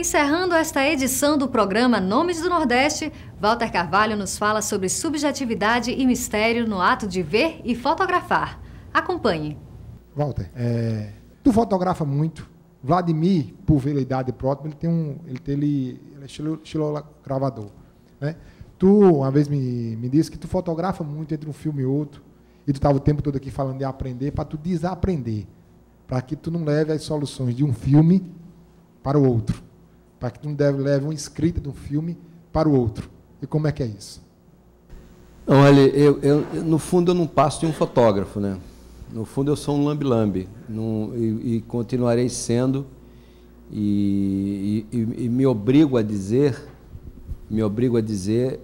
Encerrando esta edição do programa Nomes do Nordeste, Walter Carvalho nos fala sobre subjetividade e mistério no ato de ver e fotografar. Acompanhe. Walter, tu fotografa muito. Vladimir, por ver a idade próxima, ele é estilogravador, né? Tu, uma vez, me disse que tu fotografa muito entre um filme e outro, e tu estava o tempo todo aqui falando de aprender, para tu desaprender, para que tu não leve as soluções de um filme para o outro, para que tu não leve uma escrita de um filme para o outro. E como é que é isso? Olha, no fundo eu não passo de um fotógrafo, né? No fundo eu sou um lambe-lambe, e continuarei sendo, e me obrigo a dizer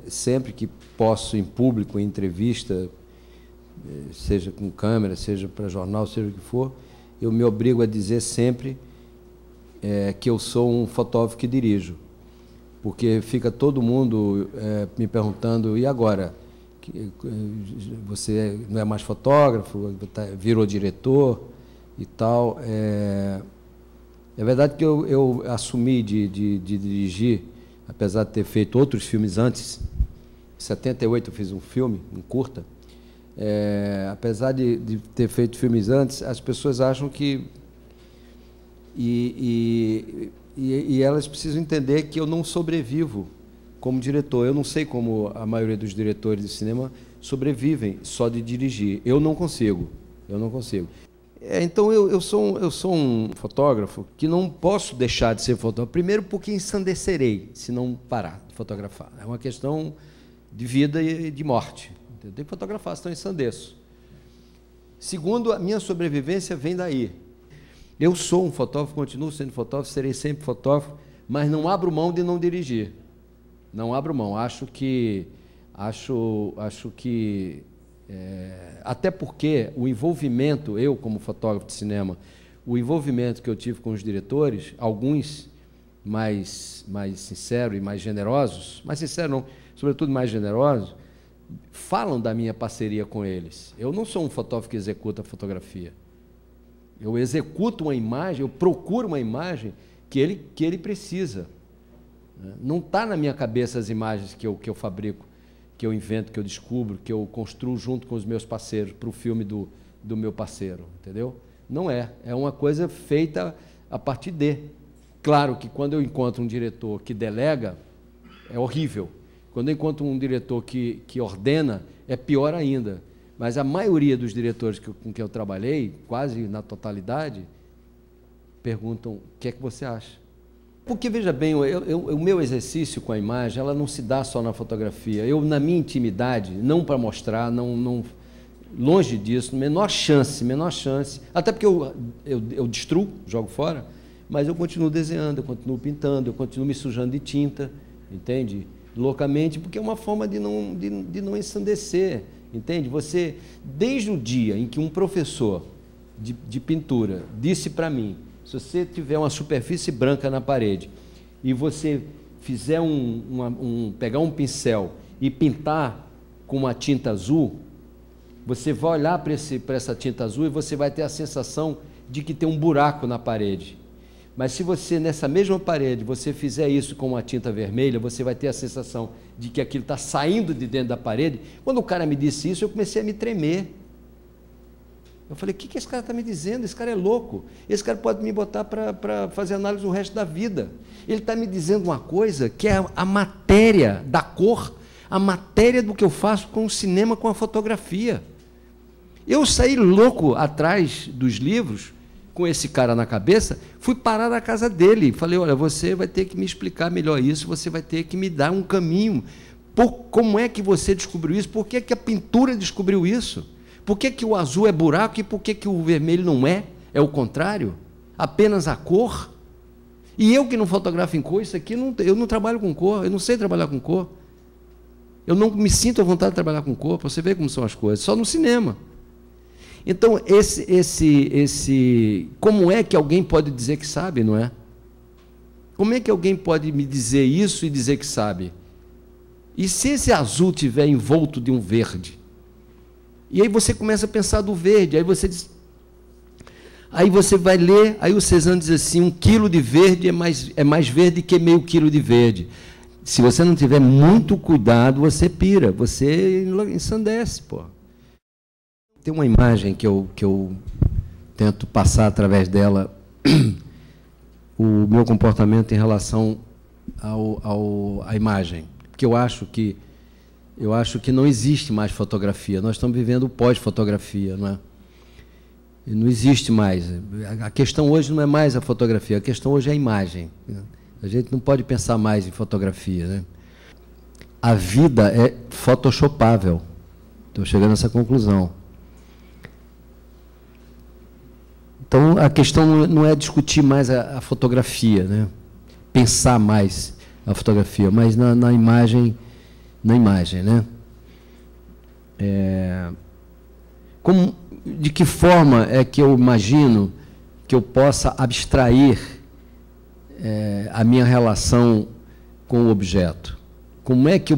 sempre que posso, em público, em entrevista, seja com câmera, seja para jornal, seja o que for, eu me obrigo a dizer sempre que eu sou um fotógrafo que dirijo, porque fica todo mundo me perguntando, e agora? Você não é mais fotógrafo, virou diretor e tal. É verdade que eu assumi de dirigir, apesar de ter feito outros filmes antes. Em 78 eu fiz um filme, um curta. Apesar de ter feito filmes antes, as pessoas acham que... E elas precisam entender que eu não sobrevivo como diretor. Eu não sei como a maioria dos diretores de cinema sobrevivem só de dirigir. Eu não consigo. Então, eu sou um fotógrafo que não posso deixar de ser fotógrafo. Primeiro, porque ensandecerei se não parar de fotografar. É uma questão de vida e de morte. Eu tenho que fotografar, senão eu ensandeço. Segundo, a minha sobrevivência vem daí. Eu sou um fotógrafo, continuo sendo fotógrafo, serei sempre fotógrafo, mas não abro mão de não dirigir. Não abro mão. Acho que até porque o envolvimento, eu como fotógrafo de cinema, o envolvimento que eu tive com os diretores, alguns mais sinceros e mais generosos, mais sinceros não, sobretudo mais generosos, falam da minha parceria com eles. Eu não sou um fotógrafo que executa a fotografia. Eu executo uma imagem, eu procuro uma imagem que ele precisa. Não está na minha cabeça as imagens que eu fabrico, que eu invento, que eu descubro, que eu construo junto com os meus parceiros para o filme do meu parceiro, entendeu? Não é. É uma coisa feita a partir de. Claro que quando eu encontro um diretor que delega, é horrível. Quando eu encontro um diretor que ordena, é pior ainda. Mas a maioria dos diretores com quem eu trabalhei, quase na totalidade, perguntam: o que é que você acha? Porque, veja bem, o meu exercício com a imagem, ela não se dá só na fotografia. Eu, na minha intimidade, não para mostrar, longe disso, menor chance, até porque eu destruo, jogo fora, mas eu continuo desenhando, eu continuo pintando, eu continuo me sujando de tinta, entende? Loucamente, porque é uma forma de não ensandecer, entende? Você, desde o dia em que um professor de pintura disse para mim: se você tiver uma superfície branca na parede e você fizer pegar um pincel e pintar com uma tinta azul, você vai olhar para essa tinta azul e você vai ter a sensação de que tem um buraco na parede. Mas se você, nessa mesma parede, você fizer isso com uma tinta vermelha, você vai ter a sensação de que aquilo está saindo de dentro da parede. Quando o cara me disse isso, eu comecei a me tremer. Eu falei: o que esse cara está me dizendo? Esse cara é louco. Esse cara pode me botar para fazer análise o resto da vida. Ele está me dizendo uma coisa que é a matéria da cor, a matéria do que eu faço com o cinema, com a fotografia. Eu saí louco atrás dos livros, com esse cara na cabeça, fui parar na casa dele. Falei: olha, você vai ter que me explicar melhor isso, você vai ter que me dar um caminho. Como é que você descobriu isso? Por que a pintura descobriu isso? Por que o azul é buraco e por que o vermelho não é? É o contrário? Apenas a cor? E eu que não fotografo em cor, isso aqui, eu não trabalho com cor, eu não sei trabalhar com cor. Eu não me sinto à vontade de trabalhar com cor, para você ver como são as coisas, só no cinema. Então, como é que alguém pode dizer que sabe, não é? Como é que alguém pode me dizer isso e dizer que sabe? E se esse azul estiver envolto de um verde? E aí você começa a pensar do verde, aí você diz: Aí você vai ler, aí o Cézanne diz assim, 1 quilo de verde é mais verde que meio quilo de verde. Se você não tiver muito cuidado, você pira, você ensandece, pô. Tem uma imagem que eu tento passar através dela o meu comportamento em relação à imagem. Porque eu acho que não existe mais fotografia. Nós estamos vivendo o pós-fotografia, não é? E não existe mais. A questão hoje não é mais a fotografia, a questão hoje é a imagem. A gente não pode pensar mais em fotografia, né? A vida é photoshopável. Estou chegando a essa conclusão. Então, a questão não é discutir mais a fotografia, né? Pensar mais a fotografia, mas na imagem, né? De que forma é que eu imagino que eu possa abstrair a minha relação com o objeto? Como é que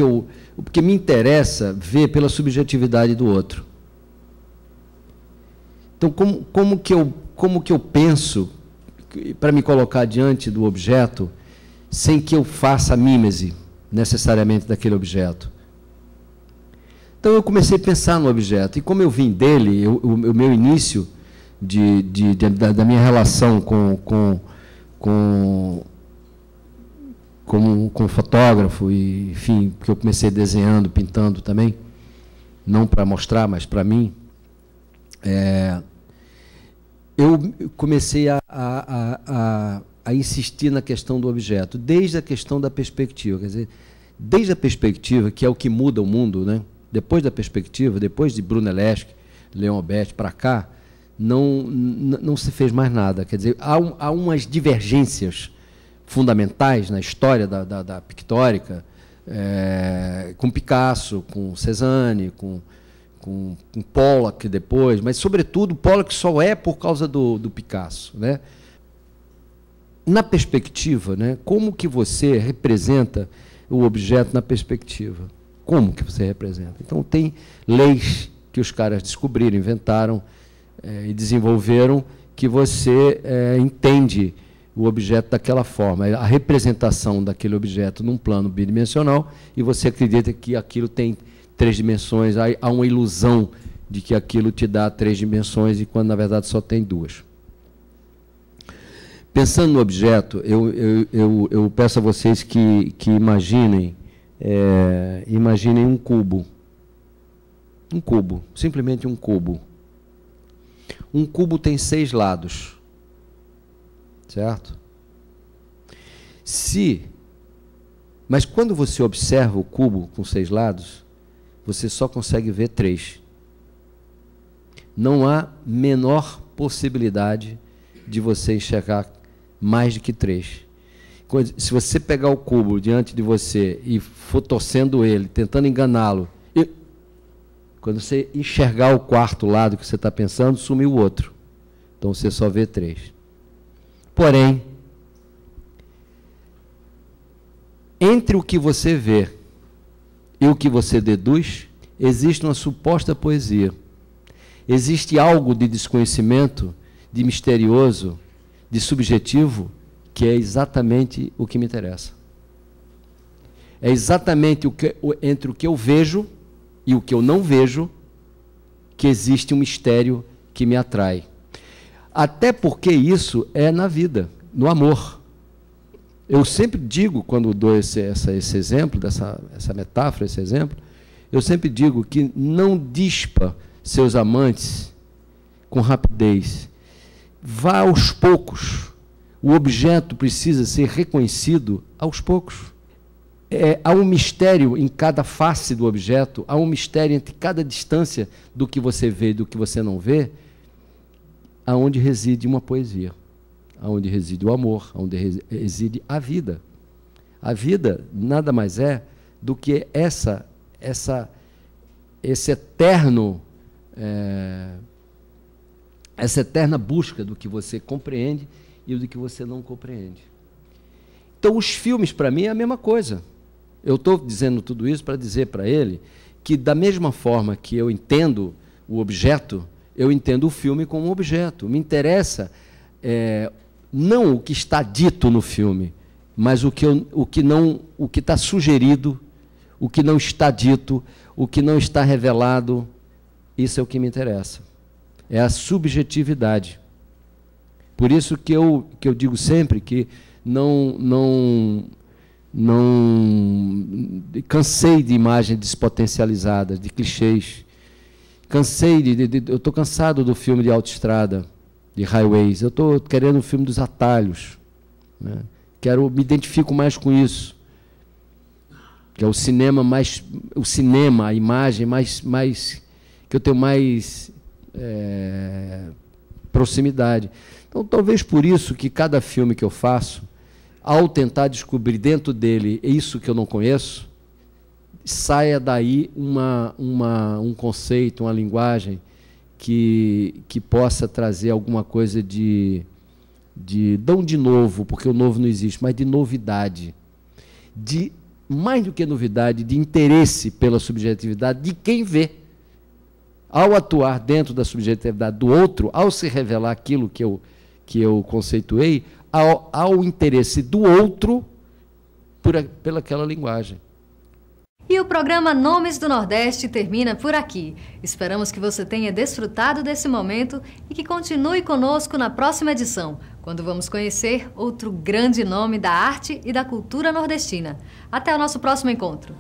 eu... Porque me interessa ver pela subjetividade do outro. Então, como que eu penso para me colocar diante do objeto sem que eu faça a mímese necessariamente daquele objeto? Então, eu comecei a pensar no objeto. E como eu vim dele, o meu início da minha relação com o fotógrafo, e, enfim, porque eu comecei desenhando, pintando também, não para mostrar, mas para mim, eu comecei a insistir na questão do objeto, desde a questão da perspectiva, quer dizer, desde a perspectiva, que é o que muda o mundo, né? Depois da perspectiva, depois de Brunelleschi, Leon Alberti para cá, não se fez mais nada. Quer dizer, há umas divergências fundamentais na história da pictórica, com Picasso, com Cézanne, com Pollock depois, mas, sobretudo, Pollock só é por causa do Picasso, né? Na perspectiva, né, como que você representa o objeto na perspectiva? Como que você representa? Então, tem leis que os caras descobriram, inventaram e desenvolveram, que você entende o objeto daquela forma, a representação daquele objeto num plano bidimensional, e você acredita que aquilo tem 3 dimensões, há uma ilusão de que aquilo te dá 3 dimensões, e quando, na verdade, só tem 2. Pensando no objeto, eu peço a vocês que imaginem um cubo. Um cubo, simplesmente um cubo. Um cubo tem 6 lados, certo? Mas quando você observa o cubo com 6 lados, você só consegue ver 3. Não há menor possibilidade de você enxergar mais do que 3. Se você pegar o cubo diante de você e for torcendo ele, tentando enganá-lo, quando você enxergar o 4º lado que você está pensando, sumiu o outro. Então você só vê 3. Porém, entre o que você vê e o que você deduz, existe uma suposta poesia. Existe algo de desconhecimento, de misterioso, de subjetivo, que é exatamente o que me interessa. É exatamente entre o que eu vejo e o que eu não vejo que existe um mistério que me atrai. Até porque isso é na vida, no amor. Eu sempre digo, quando dou esse exemplo, essa metáfora, esse exemplo, eu sempre digo que não dispa seus amantes com rapidez. Vá aos poucos. O objeto precisa ser reconhecido aos poucos. Há um mistério em cada face do objeto, há um mistério entre cada distância do que você vê e do que você não vê, aonde reside uma poesia, aonde reside o amor, aonde reside a vida. A vida nada mais é do que esse eterno, essa eterna busca do que você compreende e do que você não compreende. Então, os filmes, para mim, é a mesma coisa. Eu estou dizendo tudo isso para dizer para ele que, da mesma forma que eu entendo o objeto, eu entendo o filme como um objeto. Me interessa não o que está dito no filme, mas o que está sugerido, o que não está dito, o que não está revelado. Isso é o que me interessa. É a subjetividade. Por isso que eu digo sempre que não cansei de imagens despotencializadas, de clichês. Eu estou cansado do filme de autoestrada, de highways. Eu estou querendo um filme dos atalhos, né? Me identifico mais com isso, que é o cinema, a imagem mais que eu tenho mais proximidade. Então, talvez por isso que cada filme que eu faço, ao tentar descobrir dentro dele isso que eu não conheço, saia daí um conceito, uma linguagem que possa trazer alguma coisa não de novo, porque o novo não existe, mas de novidade. Mais do que novidade, de interesse pela subjetividade de quem vê. Ao atuar dentro da subjetividade do outro, ao se revelar aquilo que eu conceituei, ao interesse do outro pelaquela linguagem. E o programa Nomes do Nordeste termina por aqui. Esperamos que você tenha desfrutado desse momento e que continue conosco na próxima edição, quando vamos conhecer outro grande nome da arte e da cultura nordestina. Até o nosso próximo encontro.